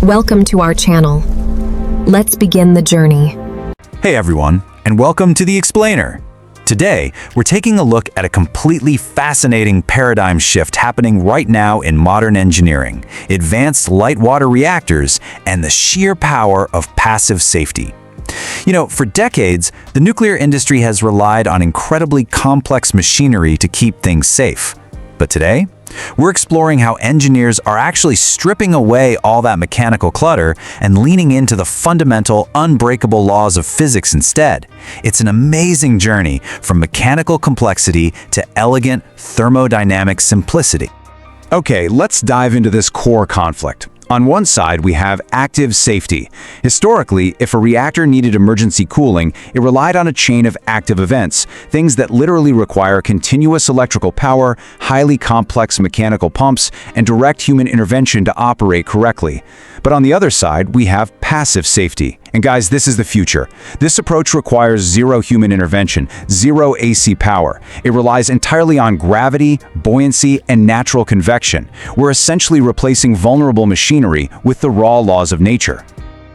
Welcome to our channel. Let's begin the journey. Hey everyone, and welcome to The Explainer. Today, we're taking a look at a completely fascinating paradigm shift happening right now in modern engineering, advanced light water reactors, and the sheer power of passive safety. You know, for decades, the nuclear industry has relied on incredibly complex machinery to keep things safe. But today, we're exploring how engineers are actually stripping away all that mechanical clutter and leaning into the fundamental, unbreakable laws of physics instead. It's an amazing journey from mechanical complexity to elegant thermodynamic simplicity. Okay, let's dive into this core conflict. On one side, we have active safety. Historically, if a reactor needed emergency cooling, it relied on a chain of active events, things that literally require continuous electrical power, highly complex mechanical pumps, and direct human intervention to operate correctly. But on the other side, we have passive safety. And guys, this is the future. This approach requires zero human intervention, zero AC power. It relies entirely on gravity, buoyancy, and natural convection. We're essentially replacing vulnerable machinery with the raw laws of nature.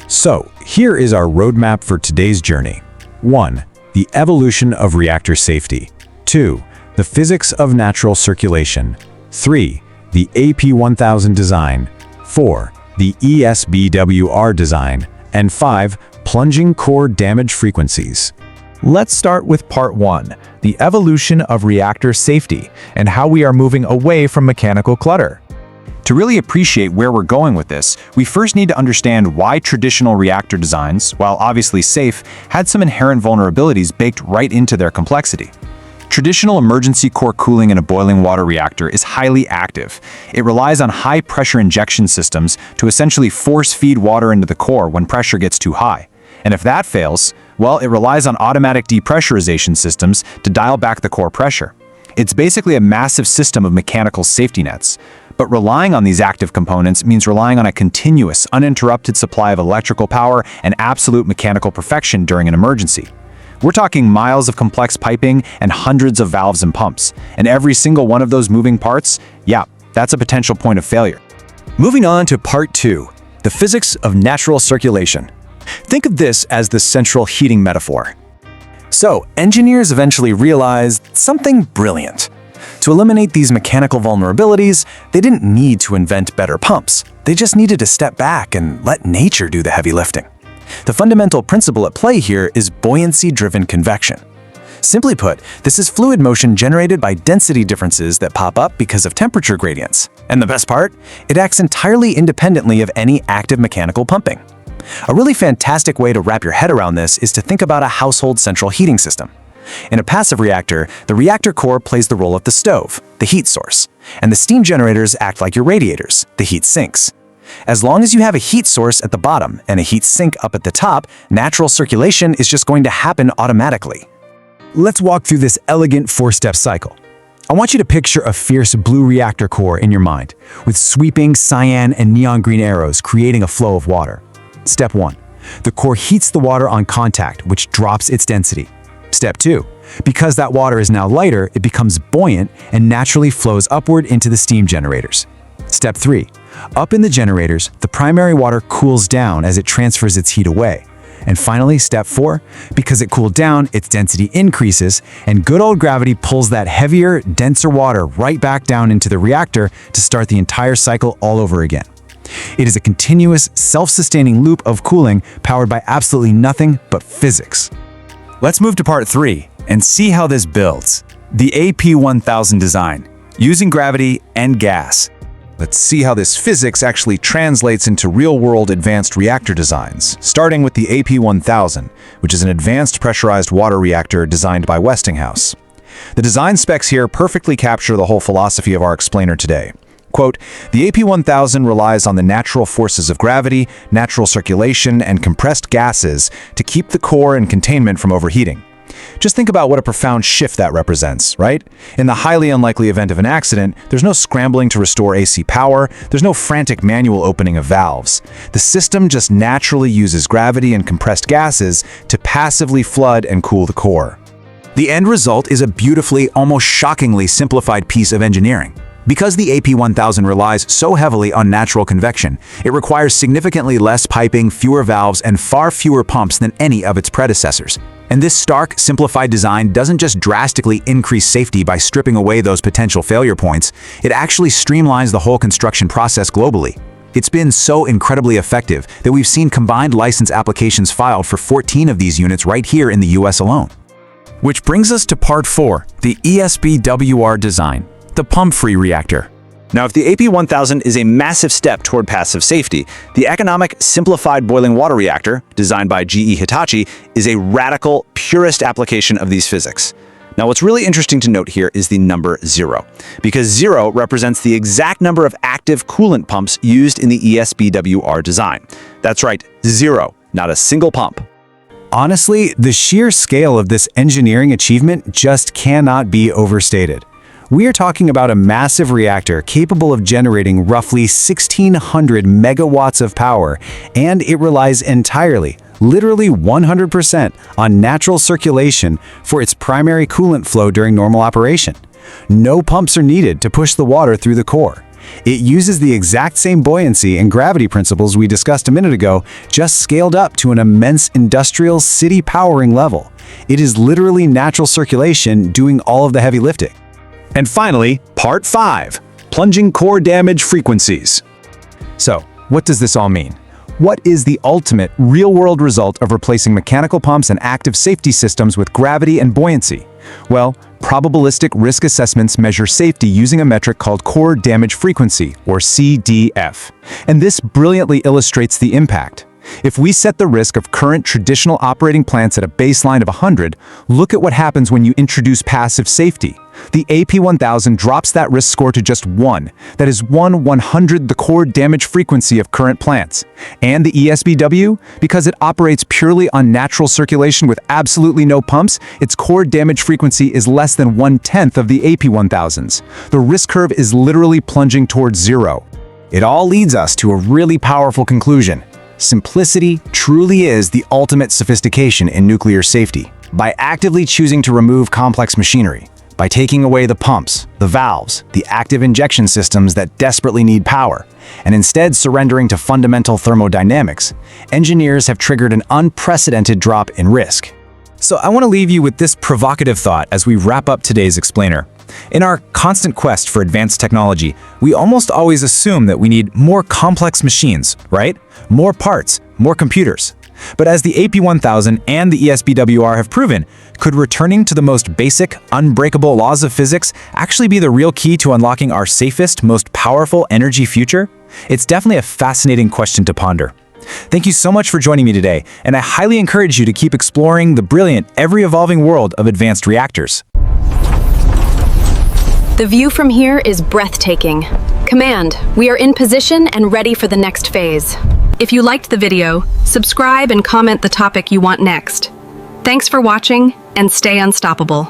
So, here is our roadmap for today's journey. 1. The evolution of reactor safety. 2. The physics of natural circulation. 3. The AP1000 design. 4. The ESBWR design. And 5. Plunging core damage frequencies. Let's start with part 1, the evolution of reactor safety and how we are moving away from mechanical clutter. To really appreciate where we're going with this, we first need to understand why traditional reactor designs, while obviously safe, had some inherent vulnerabilities baked right into their complexity. Traditional emergency core cooling in a boiling water reactor is highly active. It relies on high-pressure injection systems to essentially force-feed water into the core when pressure gets too high. And if that fails, well, it relies on automatic depressurization systems to dial back the core pressure. It's basically a massive system of mechanical safety nets. But relying on these active components means relying on a continuous, uninterrupted supply of electrical power and absolute mechanical perfection during an emergency. We're talking miles of complex piping and hundreds of valves and pumps. And every single one of those moving parts, yeah, that's a potential point of failure. Moving on to part 2, the physics of natural circulation. Think of this as the central heating metaphor. So, engineers eventually realized something brilliant. To eliminate these mechanical vulnerabilities, they didn't need to invent better pumps. They just needed to step back and let nature do the heavy lifting. The fundamental principle at play here is buoyancy-driven convection. Simply put, this is fluid motion generated by density differences that pop up because of temperature gradients. And the best part? It acts entirely independently of any active mechanical pumping. A really fantastic way to wrap your head around this is to think about a household central heating system. In a passive reactor, the reactor core plays the role of the stove, the heat source, and the steam generators act like your radiators, the heat sinks. As long as you have a heat source at the bottom and a heat sink up at the top, natural circulation is just going to happen automatically. Let's walk through this elegant 4-step cycle. I want you to picture a fierce blue reactor core in your mind, with sweeping cyan and neon green arrows creating a flow of water. Step 1. The core heats the water on contact, which drops its density. Step 2. Because that water is now lighter, it becomes buoyant and naturally flows upward into the steam generators. Step 3. Up in the generators, the primary water cools down as it transfers its heat away. And finally, step 4, because it cooled down, its density increases, and good old gravity pulls that heavier, denser water right back down into the reactor to start the entire cycle all over again. It is a continuous, self-sustaining loop of cooling powered by absolutely nothing but physics. Let's move to part 3 and see how this builds. The AP1000 design, using gravity and gas. Let's see how this physics actually translates into real-world advanced reactor designs, starting with the AP1000, which is an advanced pressurized water reactor designed by Westinghouse. The design specs here perfectly capture the whole philosophy of our explainer today. Quote, the AP1000 relies on the natural forces of gravity, natural circulation, and compressed gases to keep the core and containment from overheating. Just think about what a profound shift that represents, right? In the highly unlikely event of an accident, there's no scrambling to restore AC power, there's no frantic manual opening of valves. The system just naturally uses gravity and compressed gases to passively flood and cool the core. The end result is a beautifully, almost shockingly simplified piece of engineering. Because the AP1000 relies so heavily on natural convection, it requires significantly less piping, fewer valves, and far fewer pumps than any of its predecessors. And this stark, simplified design doesn't just drastically increase safety by stripping away those potential failure points, it actually streamlines the whole construction process globally. It's been so incredibly effective that we've seen combined license applications filed for 14 of these units right here in the US alone. Which brings us to part 4, the ESBWR design, the pump-free reactor. Now, if the AP1000 is a massive step toward passive safety, the economic simplified boiling water reactor, designed by GE-Hitachi, is a radical, purist application of these physics. Now, what's really interesting to note here is the number 0, because 0 represents the exact number of active coolant pumps used in the ESBWR design. That's right, 0, not a single pump. Honestly, the sheer scale of this engineering achievement just cannot be overstated. We are talking about a massive reactor capable of generating roughly 1,600 megawatts of power, and it relies entirely, literally 100%, on natural circulation for its primary coolant flow during normal operation. No pumps are needed to push the water through the core. It uses the exact same buoyancy and gravity principles we discussed a minute ago, just scaled up to an immense industrial city powering level. It is literally natural circulation doing all of the heavy lifting. And finally, part 5, plunging core damage frequencies. So, what does this all mean? What is the ultimate, real-world result of replacing mechanical pumps and active safety systems with gravity and buoyancy? Well, probabilistic risk assessments measure safety using a metric called core damage frequency, or CDF. And this brilliantly illustrates the impact. If we set the risk of current traditional operating plants at a baseline of 100, look at what happens when you introduce passive safety. The AP1000 drops that risk score to just 1. That is 1/100 the core damage frequency of current plants. And the ESBW, because it operates purely on natural circulation with absolutely no pumps, its core damage frequency is less than 1/10 of the AP1000's. The risk curve is literally plunging towards 0. It all leads us to a really powerful conclusion. Simplicity truly is the ultimate sophistication in nuclear safety. By actively choosing to remove complex machinery, by taking away the pumps, the valves, the active injection systems that desperately need power, and instead surrendering to fundamental thermodynamics, engineers have triggered an unprecedented drop in risk. So I want to leave you with this provocative thought as we wrap up today's explainer. In our constant quest for advanced technology, we almost always assume that we need more complex machines, right? More parts, more computers. But as the AP1000 and the ESBWR have proven, could returning to the most basic, unbreakable laws of physics actually be the real key to unlocking our safest, most powerful energy future? It's definitely a fascinating question to ponder. Thank you so much for joining me today, and I highly encourage you to keep exploring the brilliant, ever-evolving world of advanced reactors. The view from here is breathtaking. Command, we are in position and ready for the next phase. If you liked the video, subscribe and comment the topic you want next. Thanks for watching, and stay unstoppable.